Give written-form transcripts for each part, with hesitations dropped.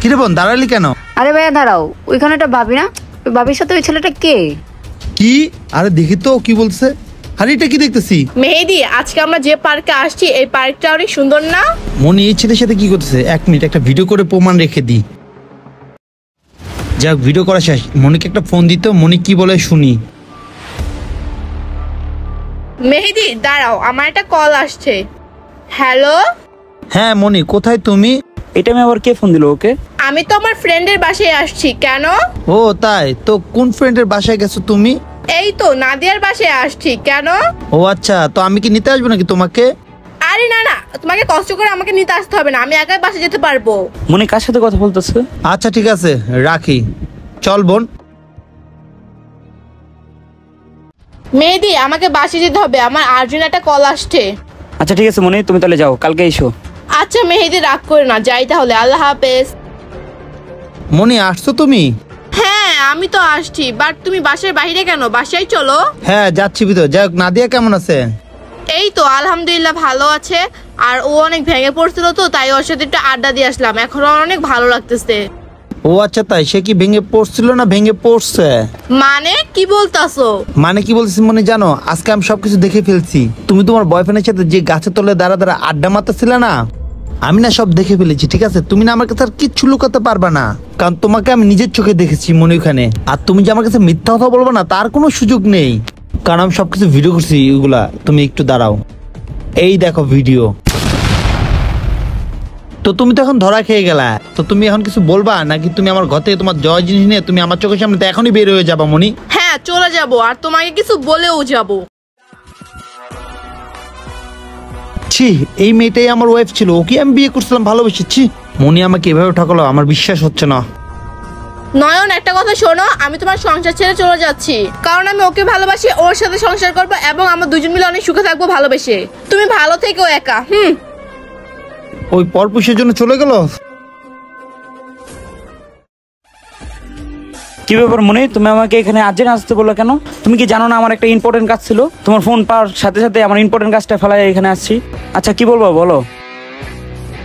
কিরে বোন দাঁড়ালি কেন? আরে ভাইয়া দাঁড়াও, ওইখানে একটা ভাবি না, ওই ভাবির সাথে ওই ছেলেটা কে? কি? আরে দেখি তো কি বলছে। আরে এটা কি দেখতেছি? মেহেদি, আজকে আমরা যে পার্কে আসছি এই পার্কটা অনেক সুন্দর না? মনি এই ছেলের সাথে কি করতেছে? 1 মিনিট, একটা ভিডিও করে প্রমাণ রেখে দিই। যাক, ভিডিও করা শেষ। মনিকে একটা ফোন দিত, মনি কি বলে শুনি। মেহেদি দাঁড়াও, আমার একটা কল আসছে। হ্যালো। হ্যাঁ মনি, কোথায় তুমি? এটা আমি আবার কে ফোন দিল ওকে? আমি তো আমার ফ্রেন্ডের বাসায় আসছি। কেন? ও তাই, তো কোন ফ্রেন্ডের বাসায় গেছো তুমি? এই তো নাদিয়ার বাসায় আসছি। কেন? ও আচ্ছা, তো আমি কি নিতে আসবো নাকি তোমাকে? আরে না না, তোমাকে কষ্ট করে আমাকে নিতে আসতে হবে না, আমি একাই বাসায় যেতে পারবো। মনে কার সাথে কথা বলতেছে? আচ্ছা ঠিক আছে, রাখি। চল বোন। মেহেদি, আমাকে বাসায় যেতে হবে, আমার আর্জেন্ট একটা কল আসছে। আচ্ছা ঠিক আছে মনে, তুমি তাহলে যাও, কালকে এসো। আচ্ছা মেহেদি, রাগ করে না, যাই তাহলে, আল্লাহ হাফেজ। মনি আসছো তুমি? হ্যাঁ আমি তো আসছি, বাট তুমি বাসার বাইরে কেন? বাসায় চলো। হ্যাঁ যাচ্ছি ভিতর। যাই হোক, নাদিয়া কেমন আছে? এই তো আলহামদুলিল্লাহ ভালো আছে। আর ও অনেক ভেঙে পড়ছিল তো, তাই ওর সাথে একটু আড্ডা দিয়ে আসলাম, এখন অনেক ভালো লাগতেছে। ও আচ্ছা তাই, সে কি ভেঙে পড়ছিল না ভেঙে পড়ছে? মানে কি বলতাছো? মানে কি বলছিস মনে জানো, আজকে আমি সবকিছু দেখে ফেলছি। তুমি তোমার বয়ফ্রেন্ডের সাথে যে গাছের তলে দাঁড়া দাঁড়া আড্ডা মারতেছিলে না, আমি না সব দেখে ফেলেছি। ঠিক আছে, তুমি না আমার কাছে আর কিচ্ছু লুকাতে পারবা না, কারণ তোমাকে আমি নিজের চোখে দেখেছি মনে ওখানে। আর তুমি যে আমার কাছে মিথ্যা কথা বলবো না তার কোনো সুযোগ নেই, কারণ আমি সবকিছু ভিডিও করছি ওগুলা। তুমি একটু দাঁড়াও, এই দেখো ভিডিও। তো তুমি তো এখন ধরা খেয়ে গেলা, তো তুমি এখন কিছু বলবা নাকি তুমি আমার ঘর থেকে তোমার জয় জিনিস নিয়ে তুমি আমার চোখের সামনে তো এখনই বের হয়ে যাবা মনি? হ্যাঁ চলে যাব, আর তোমাকে কিছু বলেও যাব। ছি, এই মেয়েটাই আমার ওয়াইফ ছিল, ওকে আমি বিয়ে করছিলাম ভালোবেসে। ছি, মনি আমাকে এভাবে ঠকালো, আমার বিশ্বাস হচ্ছে না। নয়ন, একটা কথা শোনো, আমি তোমার সংসার ছেড়ে চলে যাচ্ছি, কারণ আমি ওকে ভালোবাসি, ওর সাথে সংসার করবো এবং আমরা দুজন মিলে অনেক সুখে থাকবো ভালোবেসে। তুমি ভালো থেকো একা। ওই পরপুষের জন্য চলে গেল। কি ব্যাপার মনে, তুমি আমাকে এখানে আর্জেন্ট আসতে বললো কেন? তুমি কি জানো না আমার একটা ইম্পর্টেন্ট কাজ ছিল? তোমার ফোন পাওয়ার সাথে সাথে আমার ইম্পর্টেন্ট কাজটা ফেলায় এখানে আসছি। আচ্ছা কি বলবো বলো।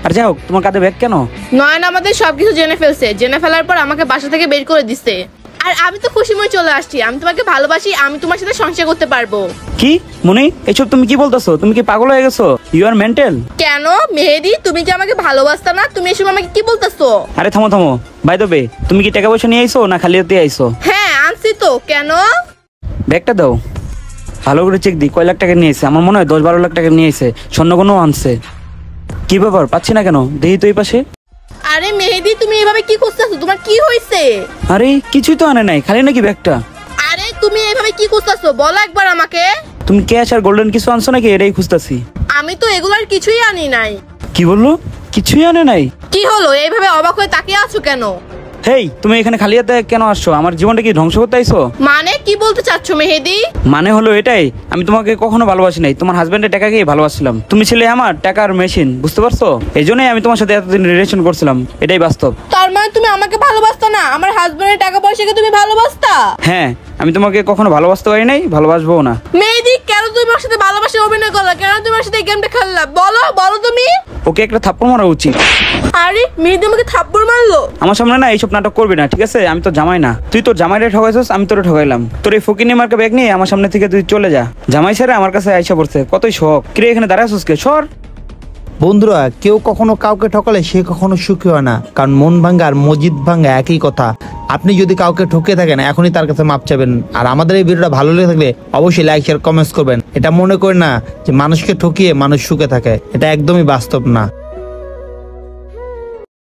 আর যাই হোক, তোমার কাঁধে ব্যাগ কেন? নয়ন আমাদের সবকিছু জেনে ফেলছে, জেনে ফেলার পর আমাকে বাসা থেকে বের করে দিচ্ছে। আর আমি তো খুশিময় চলে আসছি, আমি তোমাকে ভালোবাসি, আমি তোমার সাথে সংসার করতে পারবো। কি মনি, এসব তুমি কি বলতেছো? তুমি কি পাগল হয়ে গেছো? You are mental. কেন মেহেদি, তুমি কি আমাকে ভালোবাসতা না? তুমি এসব আমাকে কি বলতেছো? আরে থামো থামো, বাই দ্য ওয়ে, তুমি কি টাকা পয়সা নিয়ে আইছো না খালি হাতে আইছো? হ্যাঁ আনছি তো। কেন? ব্যাগটা দাও, ভালো করে চেক দিই কয় লাখ টাকা নিয়ে এসে। আমার মনে হয় 10-12 লাখ টাকা নিয়ে এসে, স্বর্ণগণও আনছে। কি ব্যাপার, পাচ্ছি না কেন? দেখি তো এই পাশে। আরে মেহেদি, তুমি এভাবে কি খুঁজতেছো? তোমার কি হয়েছে? আরে কিছুই তো আনে নাই, খালি নাকি ব্যাগটা? আরে তুমি এভাবে কি খুঁজতেছো বলো একবার আমাকে। তুমি ক্যাশ আর গোল্ডেন কিছু আনছো নাকি? এটাই খুঁজতেছি। আমি তো এগুলার কিছুই আনি নাই। কি বললো? কিছুই আনে নাই? কি হলো, এইভাবে অবাক হয়ে তাকিয়ে আছো কেন? হেই, তুমি এখানে খালি হাতে কেন আসছো? আমার জীবনটা কি ধ্বংস করতে আইছো? মানে কি বলতে চাচ্ছো মেহেদি? মানে হলো এটাই, আমি তোমাকে কখনো ভালোবাসি নাই, তোমার হাজবেন্ডের টাকাকেই ভালোবাসছিলাম। তুমি ছিলে আমার টাকার মেশিন, বুঝতে পারছো? এই জন্যই আমি তোমার সাথে এতদিন রিলেশন করছিলাম, এটাই বাস্তব। তার মানে তুমি আমাকে ভালোবাসতা না, আমার হাজবেন্ডের টাকা পয়সাকে তুমি ভালোবাসতা? হ্যাঁ, আমি তোমাকে কখনো ভালোবাসতে পারি নাই, ভালোবাসবো না। মেহেদি, কেন তুমি আমার সাথে ভালোবাসা অভিনয় করলা? কেন তুমি আমার সাথে এই গেমটা খেললা? বলো বলো তুমি। ওকে একটা থাপ্পড় মারা উচিত। আরে মেহেদি আমাকে থাপ্পড় মারলো? আমার সামনে না এইসব নাটক করবি না, ঠিক আছে? আমি তো জামাই না, তুই তোর জামাইরে ঠকাইছিস, আমি তোরে ঠকাইলাম। তোর এই ফকিনি মার্কা ব্যাগ নিয়ে আমার সামনে থেকে তুই চলে যা। জামাই ছেড়ে আমার কাছে আইসা পড়ছে, কতই শখ। কিরে এখানে দাঁড়াছিস কে? সর। বন্ধুরা, কেউ কখনো কাউকে ঠকালে সে কখনো সুখী হয় না, কারণ মন ভাঙ্গা আর মসজিদ ভাঙ্গা একই কথা। আপনি যদি কাউকে ঠকে থাকেন এখনই তার কাছে মাপ চাবেন। আর আমাদের এই ভিডিওটা ভালো লেগে থাকলে অবশ্যই লাইক শেয়ার কমেন্টস করবেন। এটা মনে করেন না যে মানুষকে ঠকিয়ে মানুষ সুখে থাকে, এটা একদমই বাস্তব না।